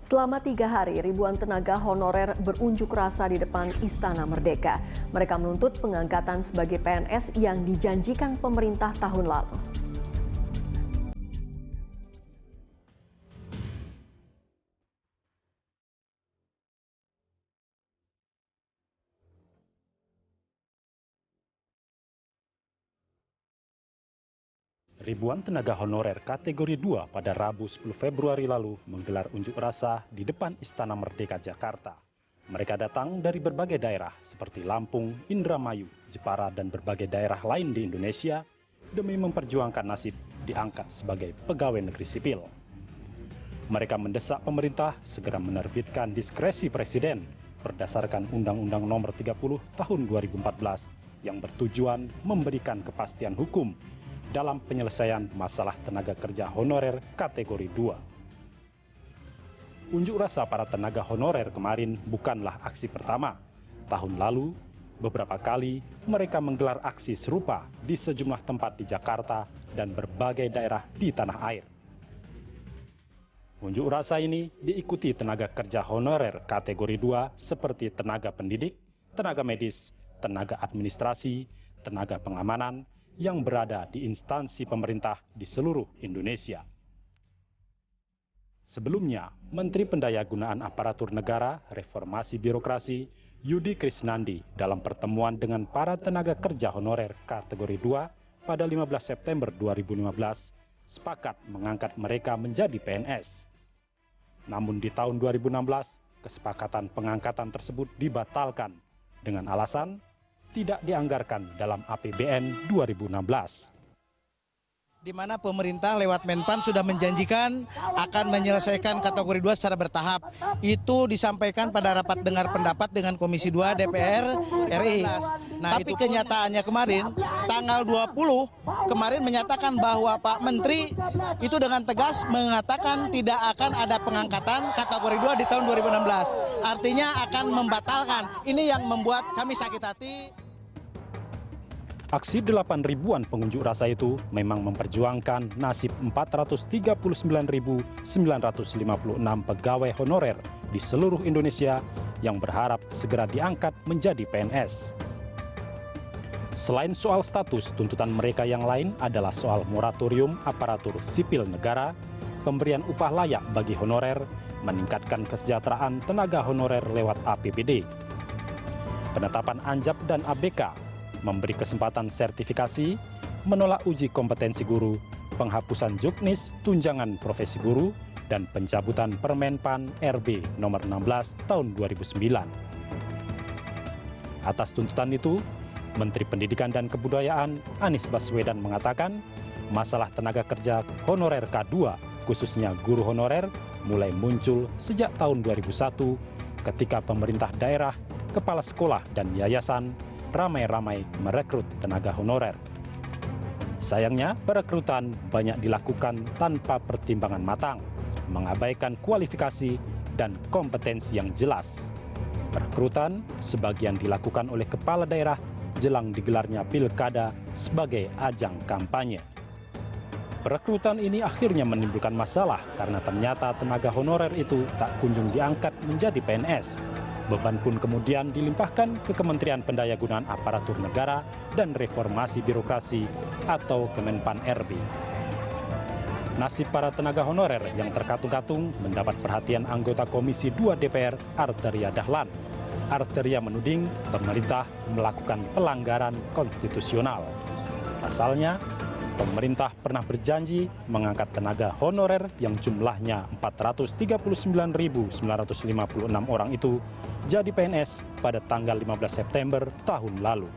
Selama 3 hari, ribuan tenaga honorer berunjuk rasa di depan Istana Merdeka. Mereka menuntut pengangkatan sebagai PNS yang dijanjikan pemerintah tahun lalu. Ribuan tenaga honorer kategori 2 pada Rabu 10 Februari lalu menggelar unjuk rasa di depan Istana Merdeka Jakarta. Mereka datang dari berbagai daerah seperti Lampung, Indramayu, Jepara, dan berbagai daerah lain di Indonesia demi memperjuangkan nasib diangkat sebagai pegawai negeri sipil. Mereka mendesak pemerintah segera menerbitkan diskresi presiden berdasarkan Undang-Undang Nomor 30 Tahun 2014 yang bertujuan memberikan kepastian hukum dalam penyelesaian masalah tenaga kerja honorer kategori 2. Unjuk rasa para tenaga honorer kemarin bukanlah aksi pertama. Tahun lalu, beberapa kali mereka menggelar aksi serupa di sejumlah tempat di Jakarta dan berbagai daerah di tanah air. Unjuk rasa ini diikuti tenaga kerja honorer kategori 2 seperti tenaga pendidik, tenaga medis, tenaga administrasi, tenaga pengamanan, yang berada di instansi pemerintah di seluruh Indonesia. Sebelumnya, Menteri Pendayagunaan Aparatur Negara Reformasi Birokrasi Yudi Krisnandi dalam pertemuan dengan para tenaga kerja honorer kategori 2 pada 15 September 2015 sepakat mengangkat mereka menjadi PNS. Namun di tahun 2016, kesepakatan pengangkatan tersebut dibatalkan dengan alasan tidak dianggarkan dalam APBN 2016. Di mana pemerintah lewat Menpan sudah menjanjikan akan menyelesaikan kategori 2 secara bertahap. Itu disampaikan pada rapat dengar pendapat dengan Komisi 2 DPR RI. Nah, tapi kenyataannya kemarin, tanggal 20 kemarin menyatakan bahwa Pak Menteri itu dengan tegas mengatakan tidak akan ada pengangkatan kategori 2 di tahun 2016. Artinya akan membatalkan. Ini yang membuat kami sakit hati. Aksi 8 ribuan pengunjuk rasa itu memang memperjuangkan nasib 439.956 pegawai honorer di seluruh Indonesia yang berharap segera diangkat menjadi PNS. Selain soal status, tuntutan mereka yang lain adalah soal moratorium aparatur sipil negara, pemberian upah layak bagi honorer, meningkatkan kesejahteraan tenaga honorer lewat APBD, penetapan ANJAP dan ABK, memberi kesempatan sertifikasi, menolak uji kompetensi guru, penghapusan juknis tunjangan profesi guru, dan pencabutan Permenpan RB nomor 16 tahun 2009. Atas tuntutan itu, Menteri Pendidikan dan Kebudayaan Anies Baswedan mengatakan, masalah tenaga kerja honorer K2, khususnya guru honorer, mulai muncul sejak tahun 2001 ketika pemerintah daerah, kepala sekolah, dan yayasan ramai-ramai merekrut tenaga honorer. Sayangnya, perekrutan banyak dilakukan tanpa pertimbangan matang, mengabaikan kualifikasi dan kompetensi yang jelas. Perekrutan sebagian dilakukan oleh kepala daerah jelang digelarnya pilkada sebagai ajang kampanye. Perekrutan ini akhirnya menimbulkan masalah karena ternyata tenaga honorer itu tak kunjung diangkat menjadi PNS. Beban pun kemudian dilimpahkan ke Kementerian Pendayagunaan Aparatur Negara dan Reformasi Birokrasi atau Kemenpan RB. Nasib para tenaga honorer yang terkatung-katung mendapat perhatian anggota Komisi 2 DPR Arteria Dahlan. Arteria menuding pemerintah melakukan pelanggaran konstitusional. Pasalnya, pemerintah pernah berjanji mengangkat tenaga honorer yang jumlahnya 439.956 orang itu jadi PNS pada tanggal 15 September tahun lalu.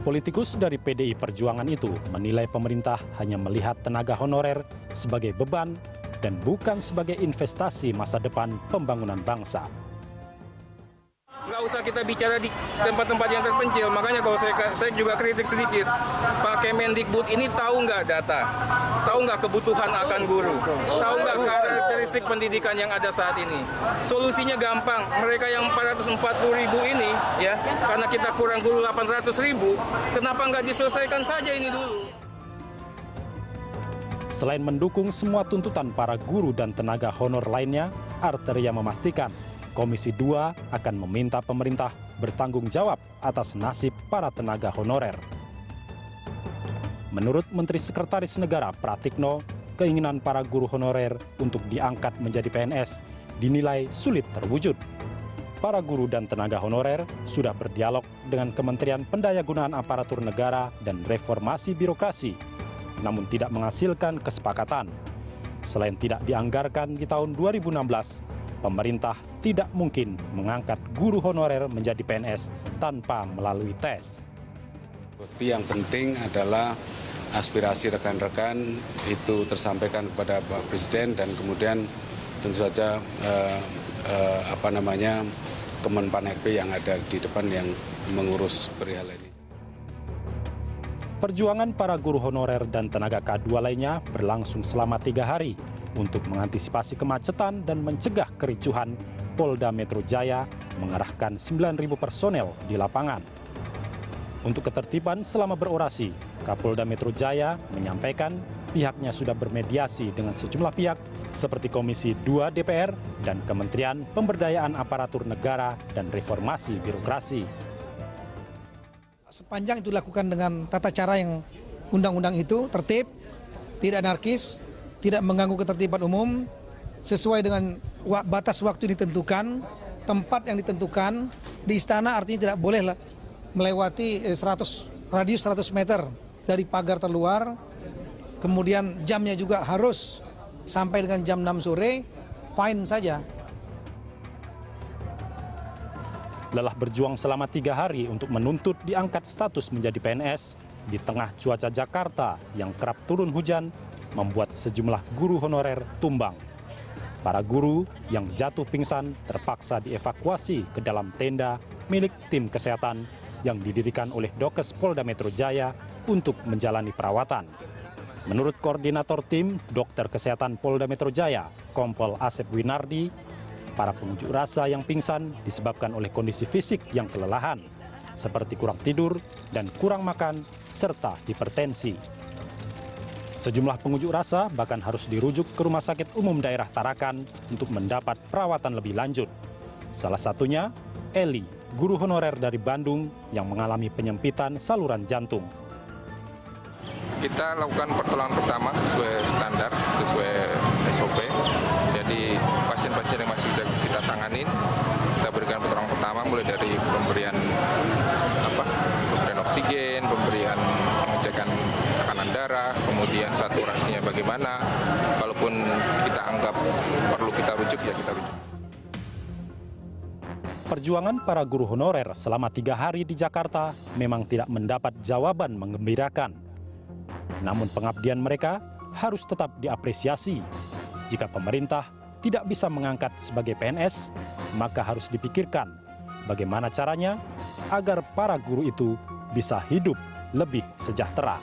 Politikus dari PDI Perjuangan itu menilai pemerintah hanya melihat tenaga honorer sebagai beban dan bukan sebagai investasi masa depan pembangunan bangsa. Nggak usah kita bicara di tempat-tempat yang terpencil. Makanya kalau saya juga kritik sedikit, Pak Kemendikbud ini tahu nggak data? Tahu nggak kebutuhan akan guru? Tahu nggak karakteristik pendidikan yang ada saat ini? Solusinya gampang. Mereka yang 440.000 ini, ya, karena kita kurang guru 800.000, kenapa nggak diselesaikan saja ini dulu? Selain mendukung semua tuntutan para guru dan tenaga honor lainnya, Arteria memastikan Komisi 2 akan meminta pemerintah bertanggung jawab atas nasib para tenaga honorer. Menurut Menteri Sekretaris Negara Pratikno, keinginan para guru honorer untuk diangkat menjadi PNS dinilai sulit terwujud. Para guru dan tenaga honorer sudah berdialog dengan Kementerian Pendayagunaan Aparatur Negara dan Reformasi Birokrasi, namun tidak menghasilkan kesepakatan. Selain tidak dianggarkan di tahun 2016, pemerintah tidak mungkin mengangkat guru honorer menjadi PNS tanpa melalui tes. Yang penting adalah aspirasi rekan-rekan itu tersampaikan kepada Pak Presiden dan kemudian tentu saja Kemenpan RB yang ada di depan yang mengurus perihal ini. Perjuangan para guru honorer dan tenaga K2 lainnya berlangsung selama 3 hari untuk mengantisipasi kemacetan dan mencegah kericuhan. Polda Metro Jaya mengerahkan 9.000 personel di lapangan. Untuk ketertiban selama berorasi, Kapolda Metro Jaya menyampaikan pihaknya sudah bermediasi dengan sejumlah pihak seperti Komisi 2 DPR dan Kementerian Pemberdayaan Aparatur Negara dan Reformasi Birokrasi. Sepanjang itu dilakukan dengan tata cara yang undang-undang itu tertib, tidak anarkis, tidak mengganggu ketertiban umum, sesuai dengan batas waktu ditentukan, tempat yang ditentukan. Di istana artinya tidak boleh melewati radius 100 meter dari pagar terluar. Kemudian jamnya juga harus sampai dengan jam 6 sore, fine saja. Lelah berjuang selama 3 hari untuk menuntut diangkat status menjadi PNS di tengah cuaca Jakarta yang kerap turun hujan, membuat sejumlah guru honorer tumbang. Para guru yang jatuh pingsan terpaksa dievakuasi ke dalam tenda milik tim kesehatan yang didirikan oleh Dokes Polda Metro Jaya untuk menjalani perawatan. Menurut koordinator tim Dokter Kesehatan Polda Metro Jaya, Kompol Asep Winardi, para pengunjuk rasa yang pingsan disebabkan oleh kondisi fisik yang kelelahan, seperti kurang tidur dan kurang makan, serta hipertensi. Sejumlah pengunjuk rasa bahkan harus dirujuk ke Rumah Sakit Umum Daerah Tarakan untuk mendapat perawatan lebih lanjut. Salah satunya, Eli, guru honorer dari Bandung yang mengalami penyempitan saluran jantung. Kita lakukan pertolongan pertama sesuai standar, sesuai SOP. Jadi pasien-pasien yang masih bisa kita tanganin, kita berikan pertolongan pertama mulai dari pemberian oksigen, pemberian pengecekan tekanan darah, kemudian saturasinya bagaimana. Kalaupun kita anggap perlu kita rujuk, ya kita rujuk. Perjuangan para guru honorer selama 3 hari di Jakarta memang tidak mendapat jawaban menggembirakan. Namun pengabdian mereka harus tetap diapresiasi. Jika pemerintah tidak bisa mengangkat sebagai PNS, maka harus dipikirkan bagaimana caranya agar para guru itu bisa hidup lebih sejahtera.